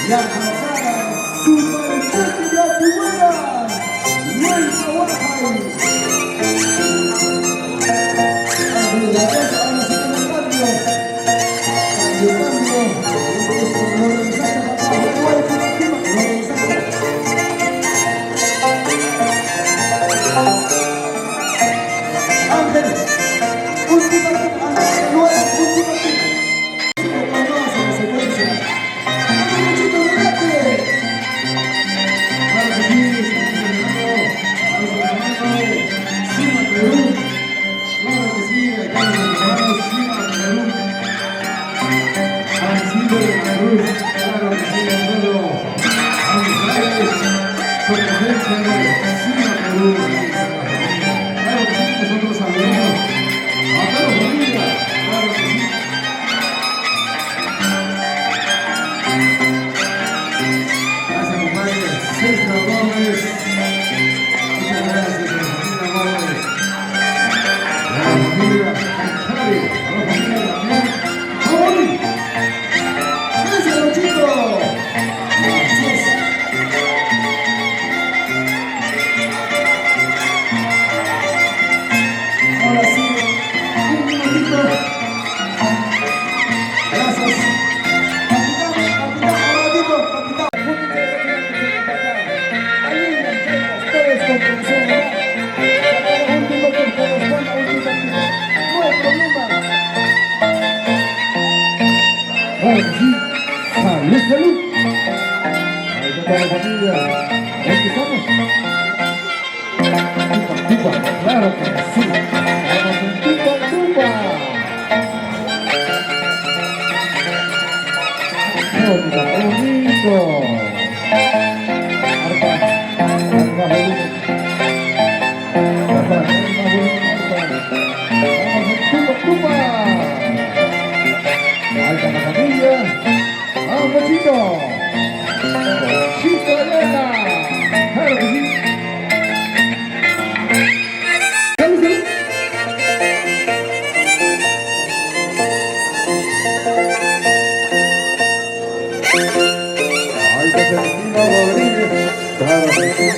La cantada Super Chat de Atihuela, Luisa Guajay. La cosa van a hacer el cambio. Lo revisaste papá, igual que la prima, lo revisaste. Ángel, última tip, Ángel, última tip. Nosotros saludamos a toda la familia, claro que sí. Gracias, compadre César Gómez. Muchas gracias a la familia Gómez. A la familia Chari, a la familia Damián. ¡Vamos! ¡Gracias, Luchito! Gracias. Ahora sí, un minutito. Gracias. Capitán, capitán, un ratito, capitán. Todos con presión, ¿no? Sacar el último que corresponda a último partido. No hay problema. Ahora sí, salud, salud. Ahí está la familia. Ahí estamos. Tupa, claro que sí. Vamos en tupa. Qué bonito. Arpa volumen. Arpa volumen. Vamos en tupa. Ahí está la familia. Vamos, Pachito. Pachito Elena. Claro que sí. Celestino Rodríguez, claro que sí.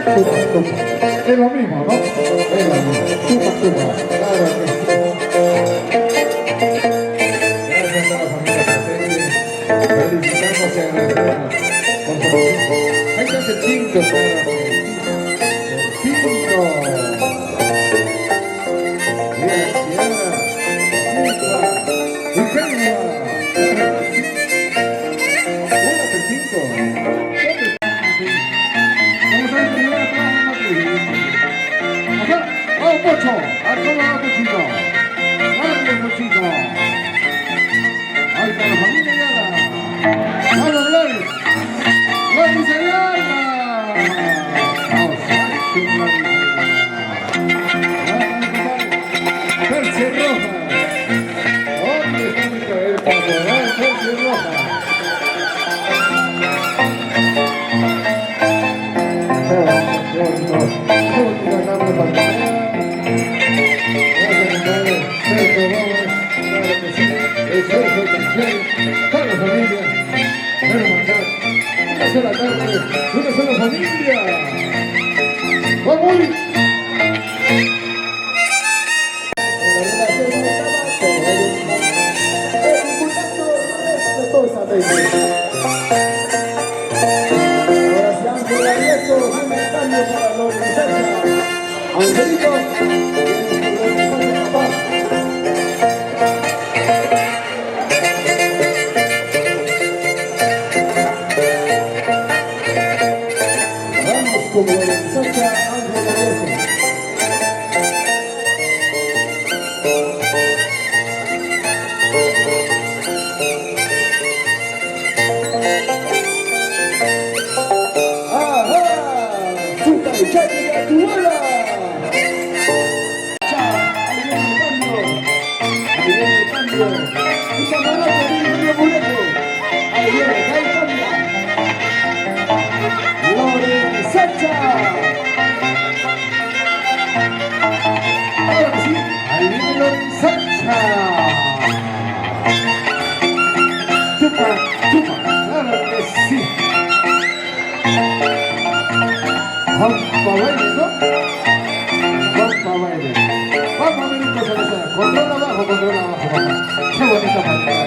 Tupa. Es lo mismo, ¿no? Es lo mismo. Tupa. Claro que sí. Gracias a la familia presente. Felicitamos y agradecemos por su tiempo. Ahí está el Tinto, claro que sí. El Tinto. Ahí está la familia Ayala. ¡Vamos, Gladys! ¡Gladys Ayala! ¡Vamos, Percy Rojas! ¿Dónde está Micael Caporal? Percy Rojas. ¡Qué bonito ganarle para acá! Sergio Gómez, claro que sí, el Sergio Cancel, toda la familia, hermandad, de la tarde, una sola familia. ¡Vamos! Angelito, vamos como Sacha Ángel. Control abajo, papá. Qué bonita pantalla.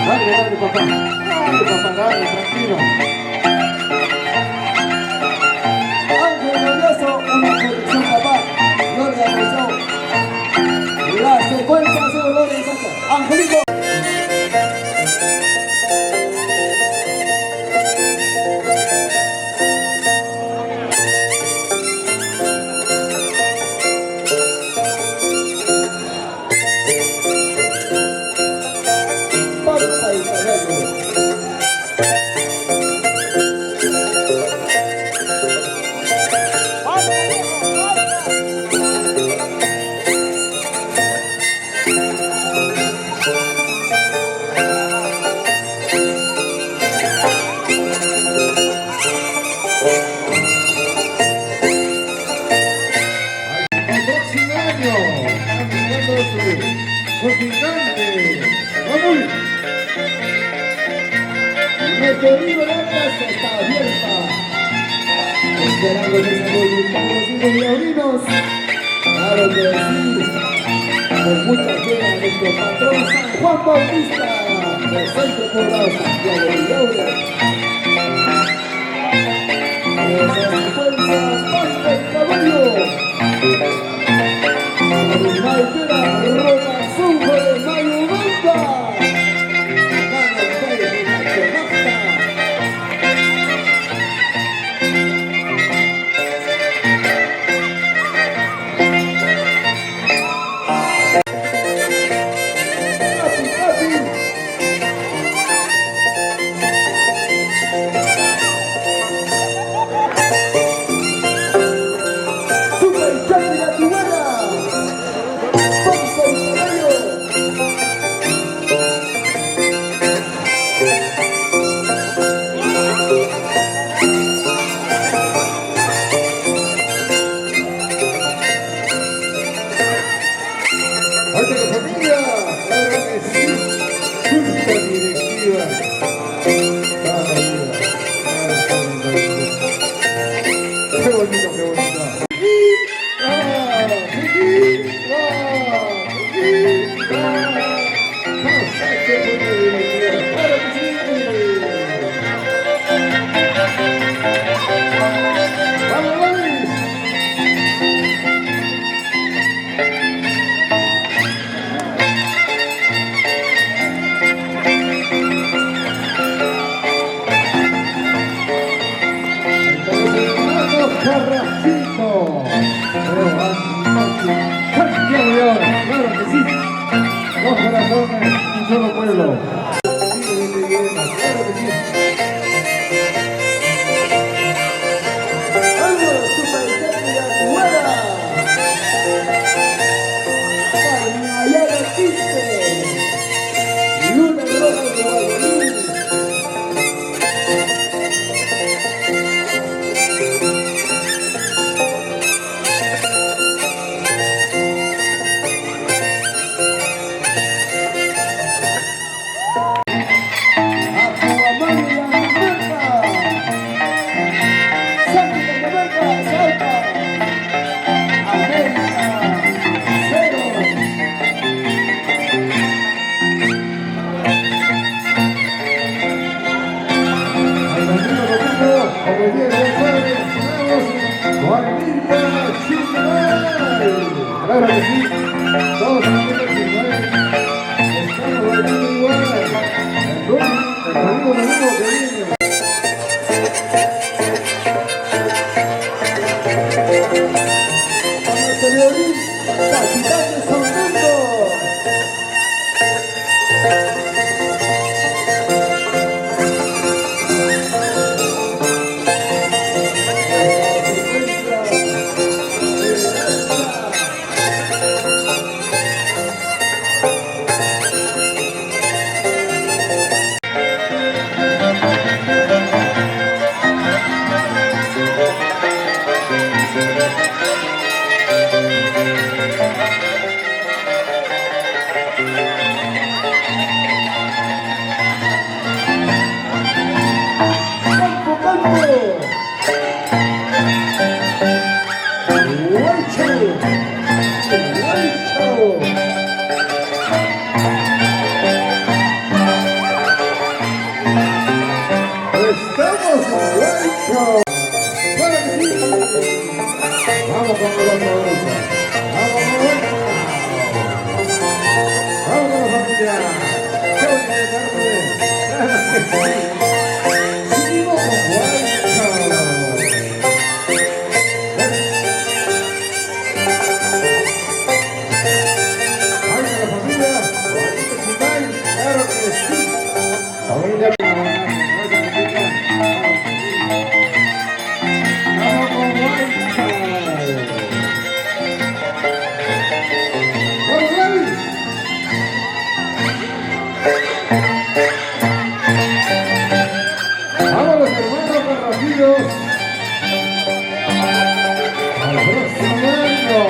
Dale, papá. Dale, tranquilo. Ángel Glorioso, una corrección, papá. Gloria a Dios. La secuencia de Gloria y Sacha. Angelito. Nuestro libro de actas está abierta, esperando que se voluntad los hijos leoninos. Claro que sí, con mucha pena nuestro patrón San Juan Bautista, del Centro Poblado Santiago de León. Esa fuerza, pasta y caballo. Maitera, Rota, Zunjo de Mayumanta. como el día de hoy, padres, vamos, familia Chimay. Claro que sí, todos familia Chimay, estamos bailando igual. El domingo que viene. Vamos a Leorín, capitán de San Mundo. Vamos con la familia. ¡Qué bonita tarde! Seguimos con la familia. Claro que sí. Familia. Vámonos, hermanos Barranquillos. Al próximo año.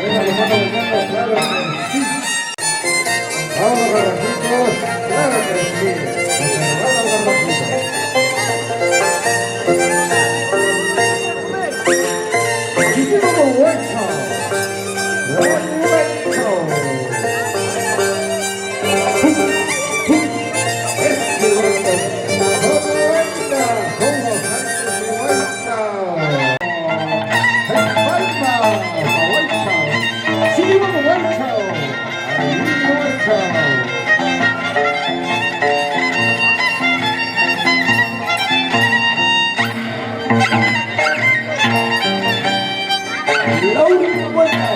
Estaremos bailando, claro que sí. Vámonos, Barranquillos. Claro que sí. Vámonos, Barranquillos. Seguimos con Huecho. La última vuelta,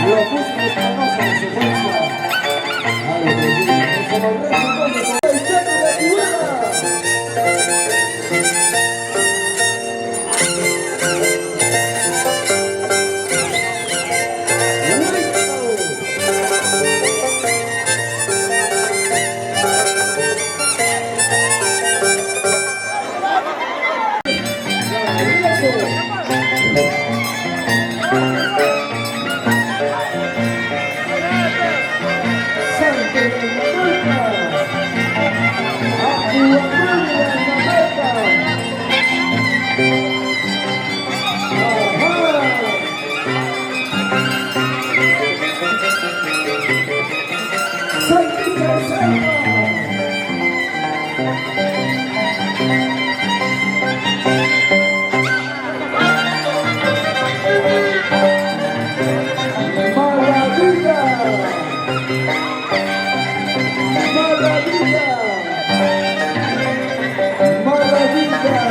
los músicos conocen la secuencia. Super Maravilla.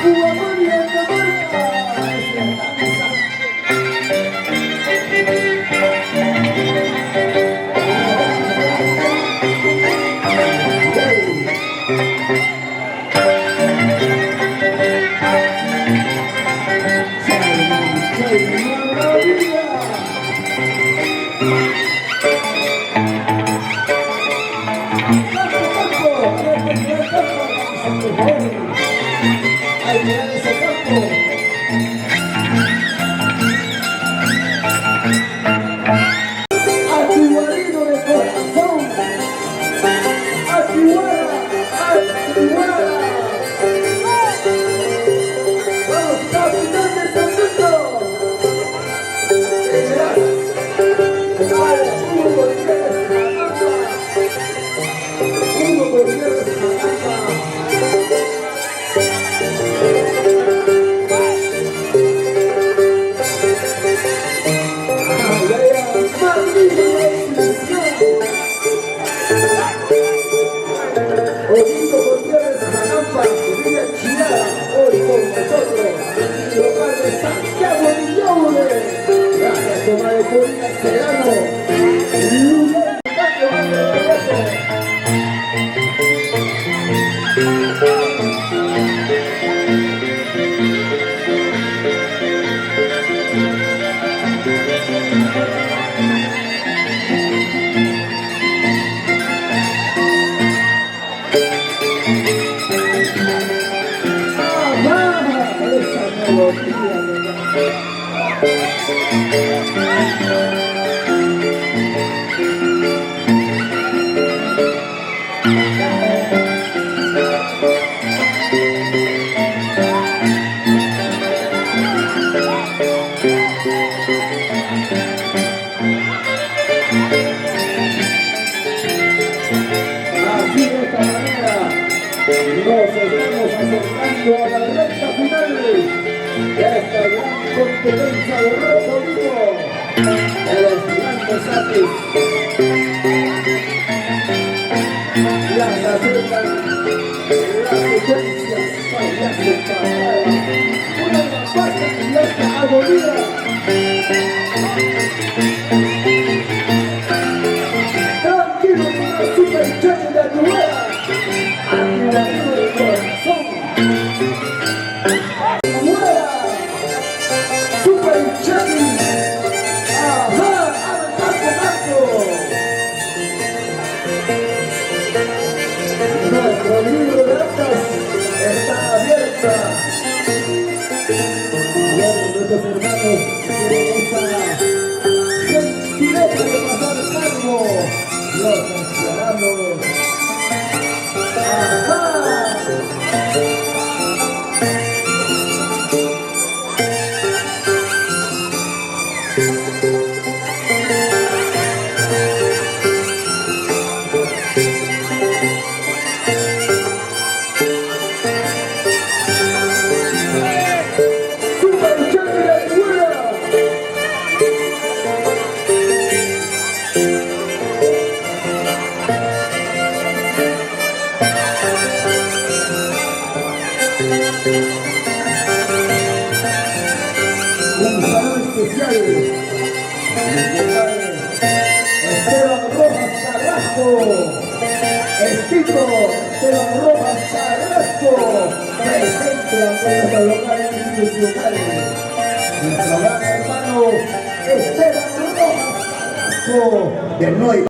Cuba María Camarga. Esa es la danza. Ay, mira ese campo. A tu marido de corazón, a tu guara, a tu guara. Vamos, capitán de San Luis. Hugo Gutiérrez Magamba. Hugo Gutiérrez Magamba, Villa Chilada, hoy con nosotros, el local de Santiago de Ñuble. Gracias, comadre Corina Serrano. Lugar así de esta manera nos estamos acercando a la recta final de esta gran competencia de rojo vivo de los grandes artes. Ya se acercan las secuencias payaso parada, una rapaz y esta agonía. Tranquilo con la super chacha de Anuera, a tu amigo del corazón. Anuera, super chachi, ajá, avanzando. Nuestro libro de actas está abierta. Bueno, nuestros hermanos tienen esa gentileza de pasar cargo. Los esperamos. ¡Ajá! ¡Super Chachi de Anuera! Un saludo especial Esteban Rojas Carrasco, Estito Esteban Rojas Carrasco, presente a nuestro local institucional, nuestro gran hermano Esteban Rojas Carrasco de Noy.